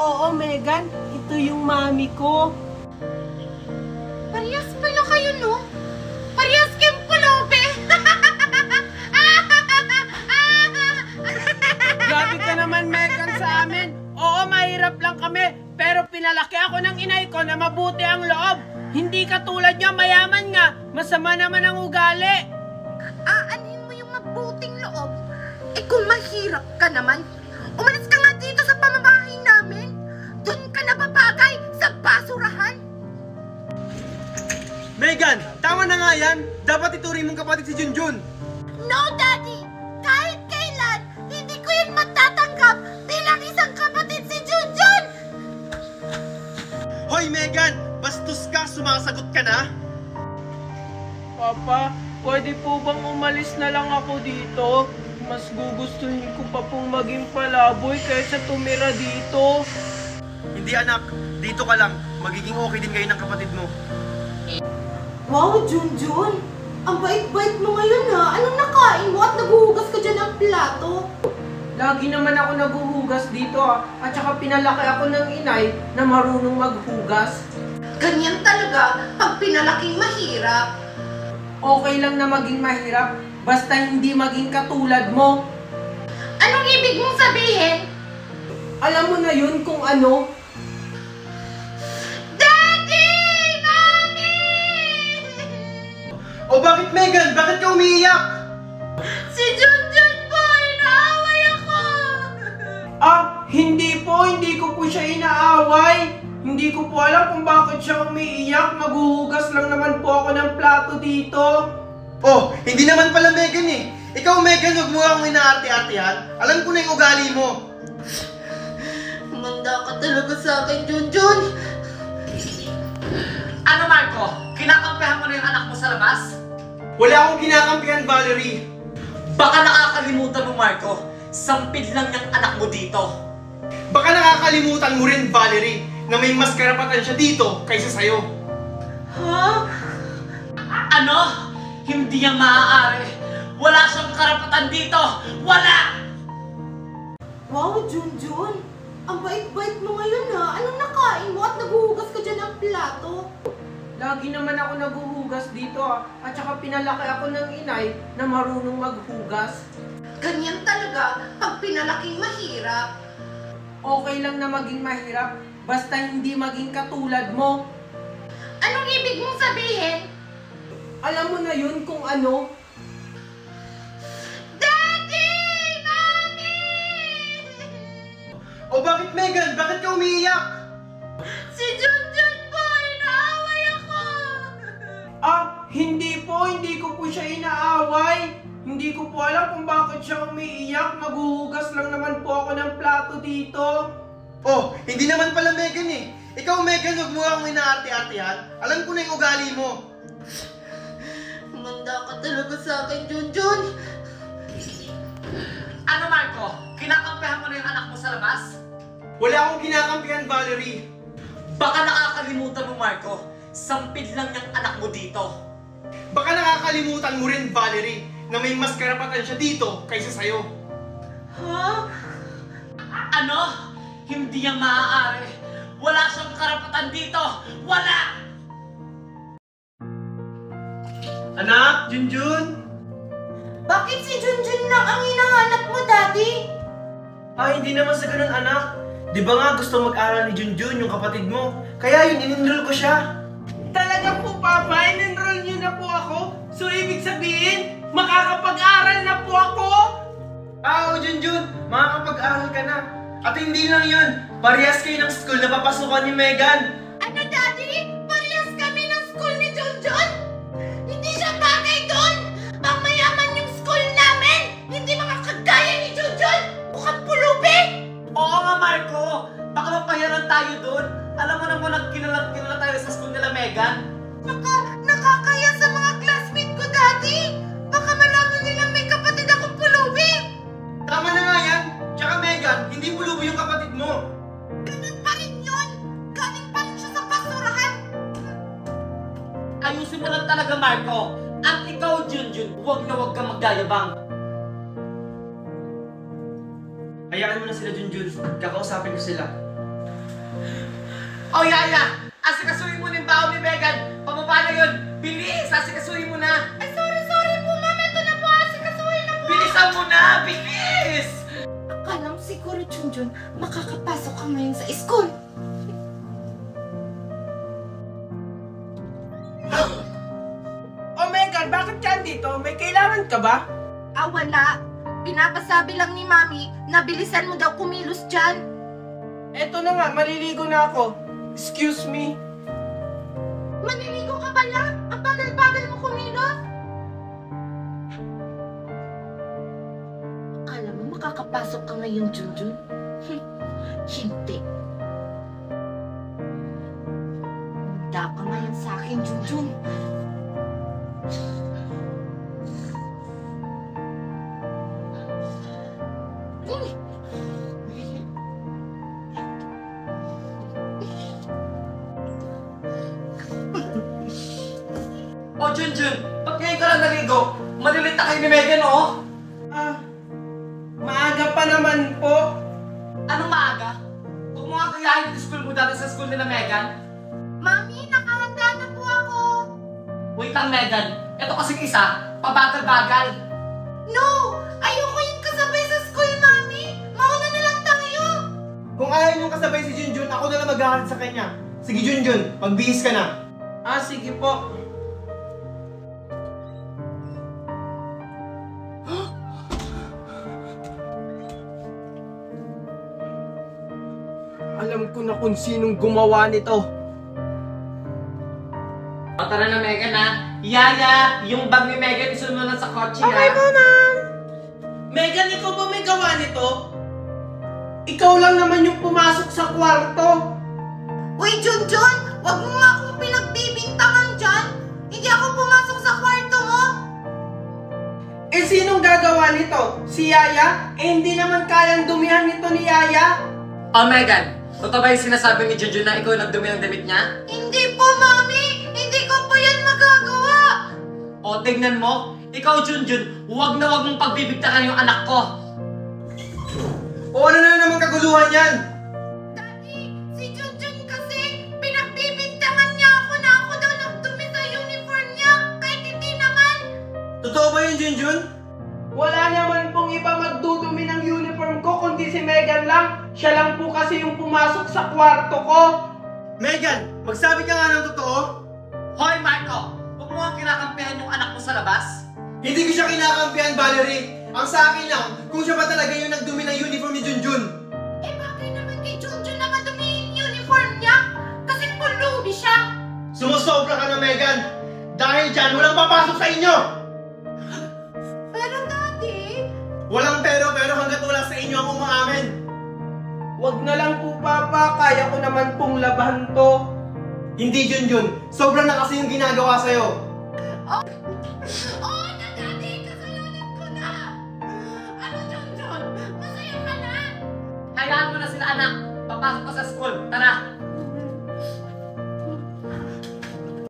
Oo, Megan. Ito yung mami ko. Parehas pala kayo, no? Parehas kayong pulubi! Grabe ka naman, Megan, sa amin. Oo, mahirap lang kami. Pero pinalaki ako ng inay ko na mabuti ang loob. Hindi katulad niya, mayaman nga. Masama naman ang ugali. Aanhin mo yung mabuting loob? Eh kung mahirap ka naman, umalis ka nga dito sa pamamahay namin. Doon ka na babagay sa basurahan. Megan, tama na nga yan. Dapat ituring mong kapatid si Junjun. No, Daddy! Kahit kailan, hindi ko yun matatanggap bilang isang kapatid si Junjun! Hoy Megan, bastos ka, sumasagot ka na. Papa, pwede po bang umalis na lang ako dito? Mas gugustuhin ko pa pong maging palaboy kaysa tumira dito. Hindi anak, dito ka lang. Magiging okay din kayo ng kapatid mo. Wow, Junjun! Ang bait-bait mo ngayon ha! Anong nakain mo at naguhugas ka dyan ng plato? Lagi naman ako naguhugas dito at saka pinalaki ako ng inay na marunong maghugas. Ganyan talaga pag pinalaking mahirap. Okay lang na maging mahirap, basta hindi maging katulad mo. Anong ibig mong sabihin? Alam mo na yun kung ano. Daddy! Mommy! O bakit Megan? Bakit ka umiiyak? Si Junjun po! Inaaway ako! Hindi ko po siya inaaway. Hindi ko po alam kung bakit siya umiiyak. Maghuhugas lang naman po ako ng plato dito. Oh, hindi naman pala Megan eh. Ikaw Megan, huwag mo akong inaarte-artehan. Alam ko na yung ugali mo. Manda ka talaga sa akin, Junjun. Ano Marco? Kinakampihan mo na yung anak mo sa labas? Wala akong kinakampihan, Valerie. Baka nakakalimutan mo Marco, sampid lang yung anak mo dito. Baka nakakalimutan mo rin, Valerie, na may mas karapatan siya dito kaysa sa'yo. Ha? Ano? Hindi yan maaari. Wala siyang karapatan dito. Wala! Wow, Junjun! Ang bait-bait mo ngayon ha! Anong nakain mo at naguhugas ka dyan ng plato? Lagi naman ako naguhugas dito at saka pinalaki ako ng inay na marunong maghugas. Ganyan talaga pag pinalaking mahirap. Okay lang na maging mahirap, basta hindi maging katulad mo. Anong ibig mong sabihin? Alam mo na yun kung ano. Daddy! Mommy! O bakit Megan? Bakit ka umiiyak? Si Junjun po! Inaaway ako! Hindi ko po siya inaaway. Hindi ko po alam kung bakit siya umiiyak. Maghuhugas lang naman po ako ng plato dito. Oh, hindi naman pala Megan eh. Ikaw Megan, huwag mo akong inaarte-artehan. Alam ko na yung ugali mo. Manda ka talaga sa akin, Junjun. Ano Marco? Kinakampihan mo na yung anak mo sa labas? Wala akong kinakampihan, Valerie. Baka nakakalimutan mo Marco, sampid lang yung anak mo dito. Baka nakakalimutan mo rin, Valerie, na may mas karapatan siya dito kaysa sa'yo. Ha? Ano? Hindi yan maaari. Wala siyang karapatan dito. Wala! Anak, Junjun? Bakit si Junjun lang ang hinahanap mo, Daddy? Hindi naman sa ganun, anak. Di ba nga gusto mag-aral ni Junjun, yung kapatid mo? Kaya yun, in-enroll ko siya. Talaga po, Papa, in-enroll niyo na po ako? So, ibig sabihin, makakapag-aral na po ako? Oo, Junjun, makakapag-aral ka na. At hindi lang yun, parehas kayo ng school na papasukan ni Megan. Ano, Daddy? Parehas kami ng school ni Junjun? Hindi siya bagay doon! Pangmayaman yung school namin! Hindi mga kagaya ni Junjun! Mukhang pulubi! Oo nga Marco! Baka mapahiran tayo doon. Alam mo naman nagkinala tayo sa school nila Megan. Nakakaya sa mga classmate ko, Daddy! Baka malaman nilang may kapatid akong pulubi! Tama na nga yan. Tsaka Megan, hindi pulubi yung kapatid mo. Ganun pa rin yun! Galing pa rin siya sa basurahan! Ayusin mo lang talaga Marco. At ikaw Junjun, huwag na huwag kang magyayabang. Hayaan mo na sila, Junjun. Kakausapin ko sila. Oh, Yaya! Asikasuhin mo na yung baon ni Megan! Pababa na yun! Bilis! Asikasuhin mo na! Ay, sorry po, ma'am. Ito na po. Asikasuhin na po. Bilisan mo na! Bilis! Akala mo siguro, Junjun, makakapasok ka ngayon sa school. Oh, Megan, bakit ka dito? May kailangan ka ba? Ah, wala. Pinapasabi lang ni Mami na bilisan mo daw kumilos dyan. Eto na nga, maliligo na ako. Excuse me. Maniligo ka pala? Ang bagal-bagal mo kumilos? Akala mo makakapasok ka ngayon, Junjun? Hindi. Handa ka ngayon sa akin, Junjun. Oh, Junjun! Ba't ngayon ka lang naligo? Malilit na kayo ni Megan, oh! Maaga pa naman po. Anong maaga? Huwag mo nga kayahin yung school mo dati sa school nila Megan. Mami, nakahanda na po ako. Wait lang, Megan. Ito kasing isa, pabagal-bagal. No! Ayoko yung kasabay sa school, Mami! Mauna na lang tayo! Kung ayaw niyong kasabay si Junjun, ako na lang maghahalad sa kanya. Sige Junjun, magbihis ka na. Sige po. Alam ko na kung sinong gumawa nito. O, tara na, Megan, ha? Yaya, yung bag ni Megan isunod na sa kotse, ha? ma'am. Megan, ikaw ba may gawa nito? Ikaw lang naman yung pumasok sa kwarto. Uy, Junjun! Huwag mo nga akong pinagbibintangan dyan! Hindi ako pumasok sa kwarto mo! Sinong gagawa nito? Si Yaya? Hindi naman kayang dumihan nito ni Yaya. Oh, Megan, totoo ba yung sinasabi ni Junjun na ikaw yung nagdumi ng damit niya? Hindi po, Mami! Hindi ko po yan magagawa! O, tignan mo, ikaw, Junjun, huwag na huwag mong pagbibigtakan yung anak ko. O ano na naman kaguluhan yan? Daddy, si Junjun kasi pinagbibintangan niya ako na ako daw nagdumi sa uniform niya kahit hindi naman! Totoo ba yun Junjun? Wala naman pong iba magdudumi ng uniform ko kundi si Megan lang. Siya lang po kasi yung pumasok sa kwarto ko. Megan, magsabi ka nga ng totoo. Hoy, Marco, huwag mo nga kinakampihan yung anak mo sa labas. Hindi ko siya kinakampihan, Valerie. Ang sa akin lang, kung siya ba talaga yung nagdumi ng uniform ni Junjun. Eh bakit naman kay Junjun na madumi yung uniform niya? Kasi pulubi siya! Sumusobra ka na, Megan. Dahil dyan, walang papasok sa inyo. Pero Daddy... Walang pero hanggat wala sa inyo ang umaamin. Wag na lang po, Papa. Kaya ko naman pong labahan to. Hindi, Junjun. Sobra na kasi yung ginagawa sa'yo. Oo na, Daddy! Kasalanan ko na! Ano, Junjun? Masaya ka na? Hayaan mo na sila, anak. Papasok ka sa school. Tara.